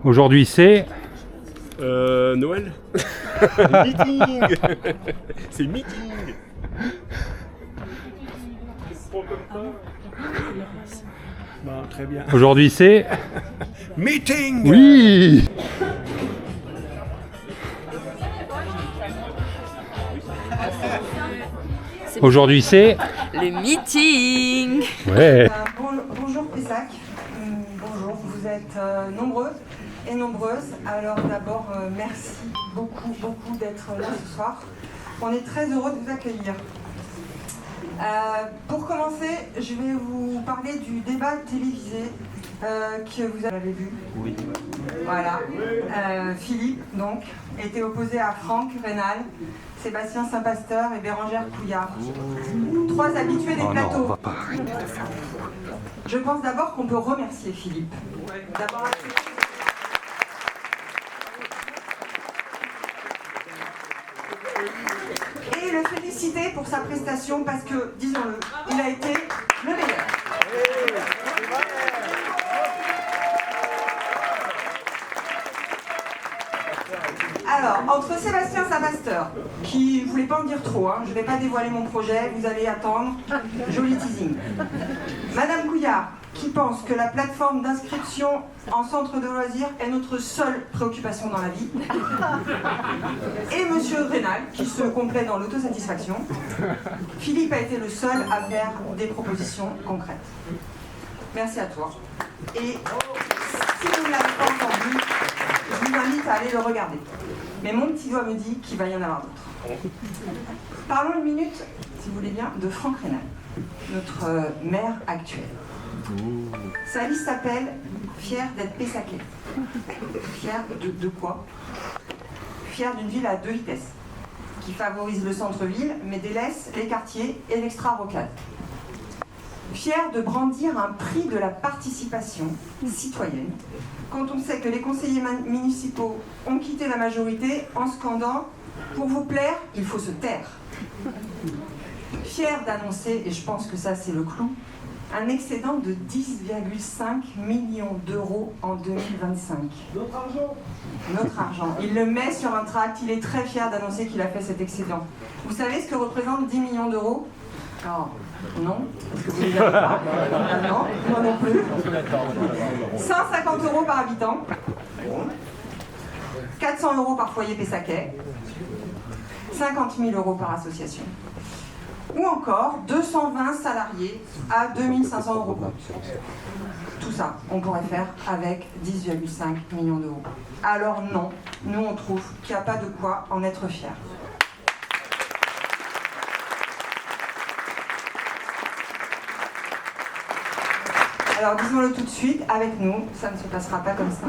Aujourd'hui c'est... Noël. Meeting. C'est meeting. Bon, très bien. Aujourd'hui c'est... Meeting. Oui. Aujourd'hui c'est... Le meeting. Ouais. Bonjour Pessac, bonjour, vous êtes nombreux et nombreuses. Alors d'abord, merci beaucoup d'être là ce soir. On est très heureux de vous accueillir. Pour commencer, je vais vous parler du débat télévisé que vous avez vu. Oui. Voilà. Philippe, donc, était opposé à Franck Rénal, Sébastien Saint-Pasteur et Bérangère Couillard. Trois habitués des plateaux. Non, on va pas arrêter de faire... Je pense d'abord qu'on peut remercier Philippe. D'abord, et le féliciter pour sa prestation parce que, disons-le, il a été le meilleur. Alors, entre Sébastien Saint-Pasteur, qui ne voulait pas en dire trop, hein, je ne vais pas dévoiler mon projet, vous allez attendre, joli teasing. Madame Couillard, qui pense que la plateforme d'inscription en centre de loisirs est notre seule préoccupation dans la vie. Et Monsieur Rénal, qui se complaît dans l'autosatisfaction. Philippe a été le seul à faire des propositions concrètes. Merci à toi. Et si vous ne l'avez pas encore vu, je vous invite à aller le regarder. Mais mon petit doigt me dit qu'il va y en avoir d'autres. Parlons une minute, si vous voulez bien, de Franck Rénal, notre maire actuel. Sa liste s'appelle « Fier d'être Pessacais ». Fier de quoi? Fier d'une ville à 2 vitesses, qui favorise le centre-ville, mais délaisse les quartiers et l'extra-rocade. Fier de brandir un prix de la participation citoyenne, quand on sait que les conseillers municipaux ont quitté la majorité en scandant « Pour vous plaire, il faut se taire ». Fier d'annoncer, et je pense que ça c'est le clou, un excédent de 10,5 millions d'euros en 2025. Notre argent. Notre argent. Il le met sur un tract, il est très fier d'annoncer qu'il a fait cet excédent. Vous savez ce que représente 10 millions d'euros? Non, parce que vous ne les avez pas. Non, moi non plus. 150 euros par habitant. 400 euros par foyer Pessacais. 50 000 euros par association. Ou encore 220 salariés à 2500 euros. Tout ça, on pourrait faire avec 10,5 millions d'euros. Alors non, nous on trouve qu'il n'y a pas de quoi en être fier. Alors disons-le tout de suite, avec nous, ça ne se passera pas comme ça.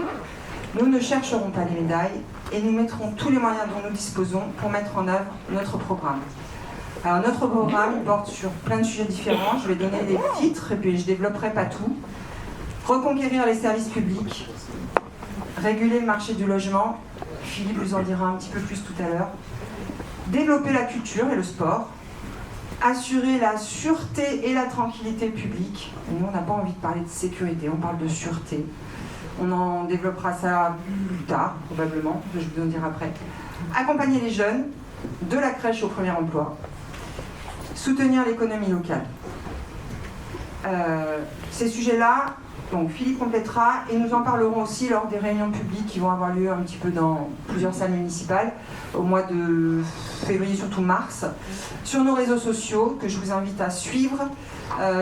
Nous ne chercherons pas les médailles et nous mettrons tous les moyens dont nous disposons pour mettre en œuvre notre programme. Alors notre programme porte sur plein de sujets différents, je vais donner des titres et puis je ne développerai pas tout. Reconquérir les services publics, réguler le marché du logement, Philippe vous en dira un petit peu plus tout à l'heure, développer la culture et le sport, assurer la sûreté et la tranquillité publique. Et nous on n'a pas envie de parler de sécurité, on parle de sûreté. On en développera ça plus tard, probablement, je vous en dirai après. Accompagner les jeunes, de la crèche au premier emploi. Soutenir l'économie locale. Ces sujets-là, donc Philippe complétera et nous en parlerons aussi lors des réunions publiques qui vont avoir lieu un petit peu dans plusieurs salles municipales au mois de février, surtout mars, sur nos réseaux sociaux que je vous invite à suivre,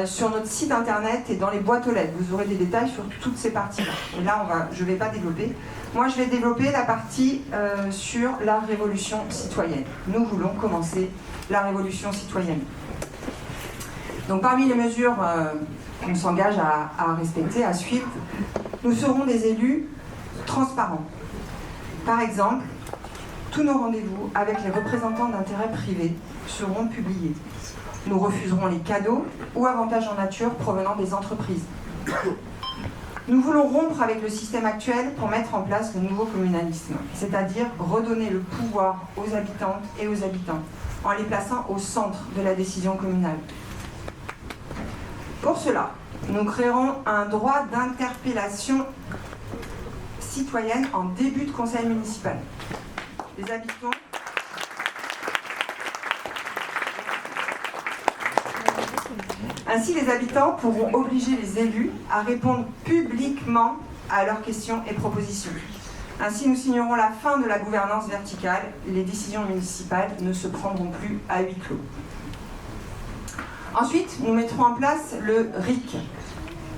sur notre site internet et dans les boîtes aux lettres. Vous aurez des détails sur toutes ces parties-là. Et là, je ne vais pas développer. Moi, je vais développer la partie sur la révolution citoyenne. Nous voulons commencer la révolution citoyenne. Donc, parmi les mesures qu'on s'engage à respecter, à suivre, nous serons des élus transparents. Par exemple, tous nos rendez-vous avec les représentants d'intérêts privés seront publiés. Nous refuserons les cadeaux ou avantages en nature provenant des entreprises. Nous voulons rompre avec le système actuel pour mettre en place le nouveau communalisme, c'est-à-dire redonner le pouvoir aux habitantes et aux habitants, en les plaçant au centre de la décision communale. Pour cela, nous créerons un droit d'interpellation citoyenne en début de conseil municipal. Les habitants... Ainsi, les habitants pourront obliger les élus à répondre publiquement à leurs questions et propositions. Ainsi, nous signerons la fin de la gouvernance verticale. Les décisions municipales ne se prendront plus à huis clos. Ensuite, nous mettrons en place le RIC.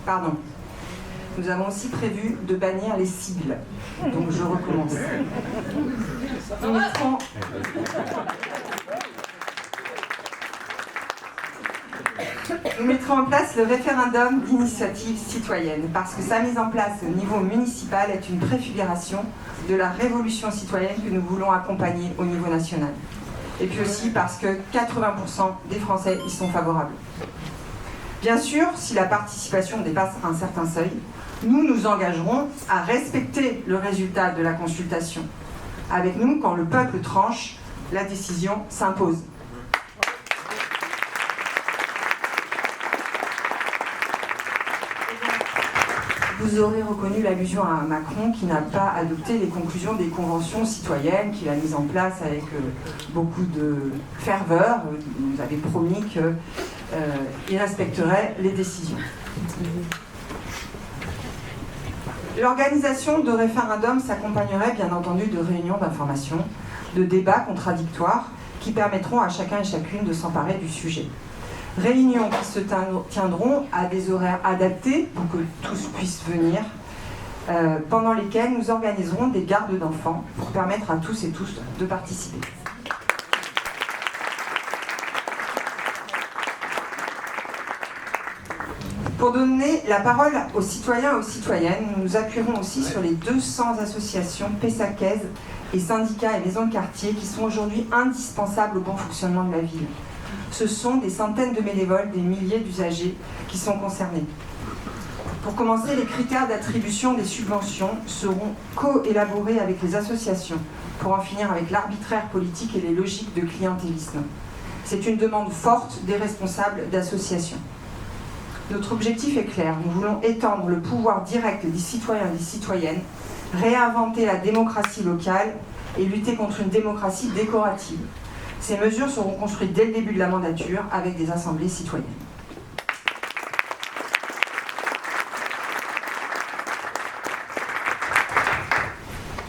Pardon. Nous avons aussi prévu de bannir les sigles. Donc je recommence. Nous mettrons en place le référendum d'initiative citoyenne parce que sa mise en place au niveau municipal est une préfiguration de la révolution citoyenne que nous voulons accompagner au niveau national. Et puis aussi parce que 80% des Français y sont favorables. Bien sûr, si la participation dépasse un certain seuil, nous nous engagerons à respecter le résultat de la consultation. Avec nous, quand le peuple tranche, la décision s'impose. Vous aurez reconnu l'allusion à Macron qui n'a pas adopté les conclusions des conventions citoyennes qu'il a mises en place avec beaucoup de ferveur. Il nous avait promis qu'il respecterait les décisions. L'organisation de référendums s'accompagnerait bien entendu de réunions d'information, de débats contradictoires qui permettront à chacun et chacune de s'emparer du sujet. Réunions qui se tiendront à des horaires adaptés pour que tous puissent venir, pendant lesquelles nous organiserons des gardes d'enfants pour permettre à tous et tous de participer. Pour donner la parole aux citoyens et aux citoyennes, nous nous appuierons aussi sur les 200 associations PESACES et syndicats et maisons de quartier qui sont aujourd'hui indispensables au bon fonctionnement de la ville. Ce sont des centaines de bénévoles, des milliers d'usagers qui sont concernés. Pour commencer, les critères d'attribution des subventions seront co-élaborés avec les associations pour en finir avec l'arbitraire politique et les logiques de clientélisme. C'est une demande forte des responsables d'associations. Notre objectif est clair, nous voulons étendre le pouvoir direct des citoyens et des citoyennes, réinventer la démocratie locale et lutter contre une démocratie décorative. Ces mesures seront construites dès le début de la mandature avec des assemblées citoyennes.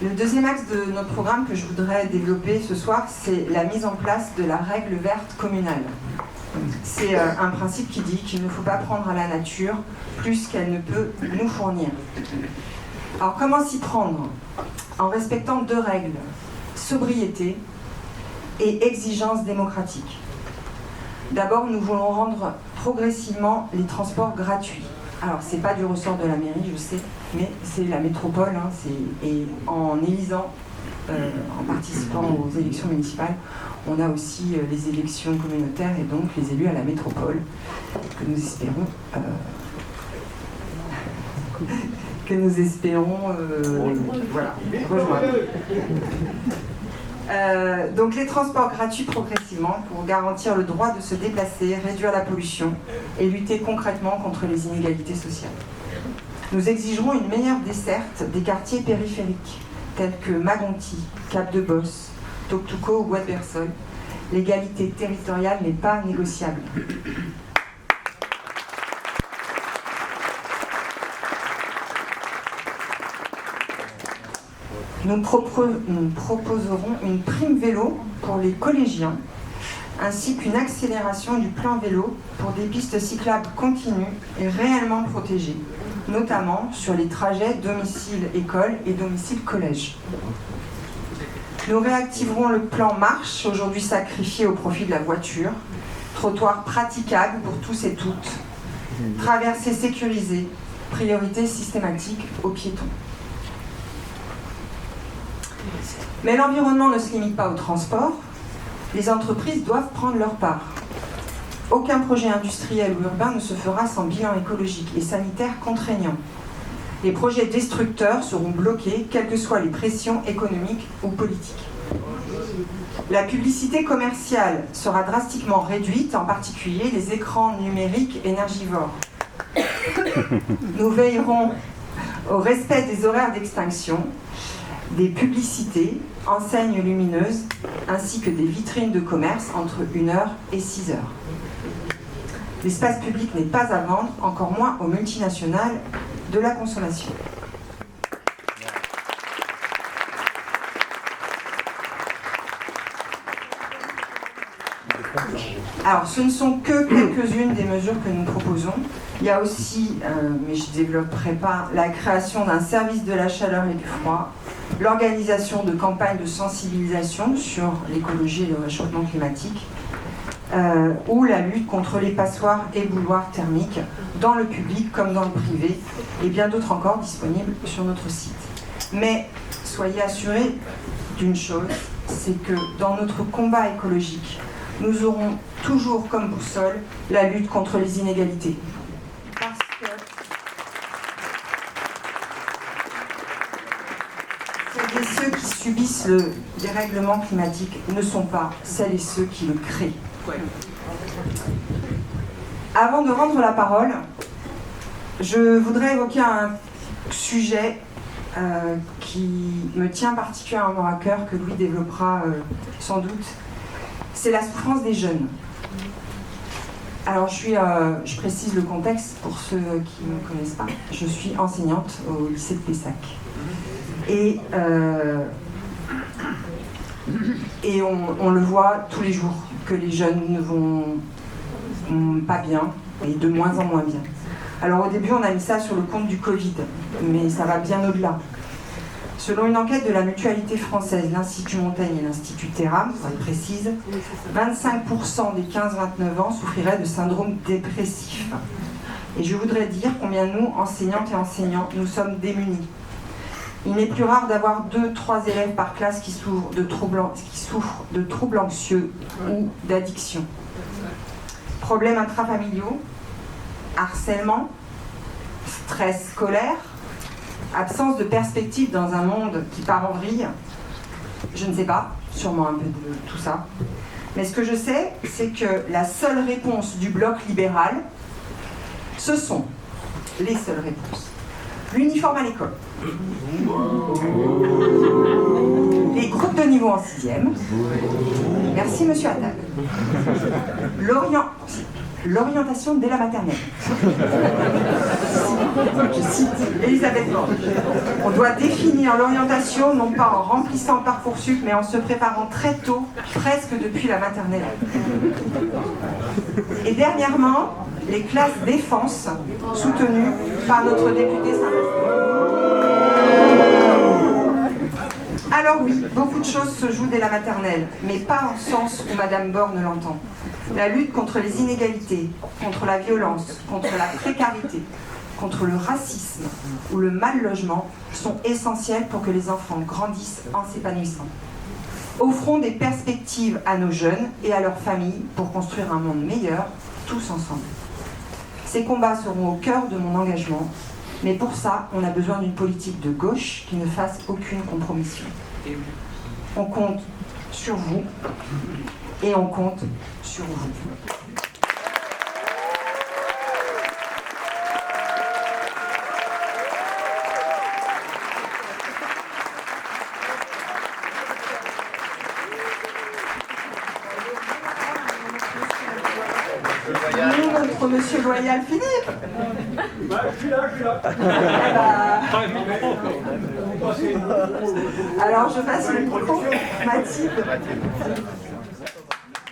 Le deuxième axe de notre programme que je voudrais développer ce soir, c'est la mise en place de la règle verte communale. C'est un principe qui dit qu'il ne faut pas prendre à la nature plus qu'elle ne peut nous fournir. Alors comment s'y prendre? En respectant deux règles, sobriété et exigence démocratique. D'abord, nous voulons rendre progressivement les transports gratuits. Alors, ce n'est pas du ressort de la mairie, je sais, mais c'est la métropole, et en élisant, en participant aux élections municipales, on a aussi les élections communautaires et donc les élus à la métropole que nous espérons voilà, rejoindre. Donc les transports gratuits progressivement pour garantir le droit de se déplacer, réduire la pollution et lutter concrètement contre les inégalités sociales. Nous exigerons une meilleure desserte des quartiers périphériques tels que Magonty, Cap-de-Bosse, Toctouco ou Bois de Bersol. L'égalité territoriale n'est pas négociable. Nous proposerons une prime vélo pour les collégiens, ainsi qu'une accélération du plan vélo pour des pistes cyclables continues et réellement protégées, notamment sur les trajets domicile-école et domicile-collège. Nous réactiverons le plan marche, aujourd'hui sacrifié au profit de la voiture, trottoir praticable pour tous et toutes, traversée sécurisée, priorité systématique aux piétons. Mais l'environnement ne se limite pas au transport. Les entreprises doivent prendre leur part. Aucun projet industriel ou urbain ne se fera sans bilan écologique et sanitaire contraignant. Les projets destructeurs seront bloqués, quelles que soient les pressions économiques ou politiques. La publicité commerciale sera drastiquement réduite, en particulier les écrans numériques énergivores. Nous veillerons au respect des horaires d'extinction, des publicités, enseignes lumineuses, ainsi que des vitrines de commerce entre 1h et 6h. L'espace public n'est pas à vendre, encore moins aux multinationales de la consommation. Alors, ce ne sont que quelques-unes des mesures que nous proposons. Il y a aussi, mais je ne développerai pas, la création d'un service de la chaleur et du froid, l'organisation de campagnes de sensibilisation sur l'écologie et le réchauffement climatique, ou la lutte contre les passoires et bouilloires thermiques dans le public comme dans le privé, et bien d'autres encore disponibles sur notre site. Mais soyez assurés d'une chose, c'est que dans notre combat écologique, nous aurons toujours comme boussole la lutte contre les inégalités. Parce que celles et ceux qui subissent le dérèglement climatique ne sont pas celles et ceux qui le créent. Avant de rendre la parole, je voudrais évoquer un sujet qui me tient particulièrement à cœur, que Louis développera sans doute. C'est la souffrance des jeunes. Alors je précise le contexte pour ceux qui ne me connaissent pas. Je suis enseignante au lycée de Pessac. Et on le voit tous les jours, que les jeunes ne vont pas bien, et de moins en moins bien. Alors au début on a mis ça sur le compte du Covid, mais ça va bien au-delà. Selon une enquête de la Mutualité française, l'Institut Montaigne et l'Institut Theram, pour être précise, 25% des 15-29 ans souffriraient de syndrome dépressif. Et je voudrais dire combien nous, enseignantes et enseignants, nous sommes démunis. Il n'est plus rare d'avoir 2-3 élèves par classe qui souffrent de troubles anxieux ou d'addiction. Problèmes intrafamiliaux, harcèlement, stress scolaire, absence de perspective dans un monde qui part en vrille, je ne sais pas, sûrement un peu de tout ça. Mais ce que je sais, c'est que la seule réponse du bloc libéral, ce sont les seules réponses. L'uniforme à l'école, les groupes de niveau en 6e, merci monsieur Attal, l'orientation dès la maternelle. Je cite Elisabeth Borne. On doit définir l'orientation non pas en remplissant Parcoursup, mais en se préparant très tôt, presque depuis la maternelle. Et dernièrement, les classes défense soutenues par notre député Saint-Pascal. Alors oui, beaucoup de choses se jouent dès la maternelle, mais pas en sens où Madame Borne l'entend. La lutte contre les inégalités, contre la violence, contre la précarité, contre le racisme ou le mal-logement sont essentielles pour que les enfants grandissent en s'épanouissant. Offrons des perspectives à nos jeunes et à leurs familles pour construire un monde meilleur, tous ensemble. Ces combats seront au cœur de mon engagement, mais pour ça, on a besoin d'une politique de gauche qui ne fasse aucune compromission. On compte sur vous et on compte sur vous. Notre monsieur Loyal Philippe. Je suis là. Alors je passe le micro, Mathilde.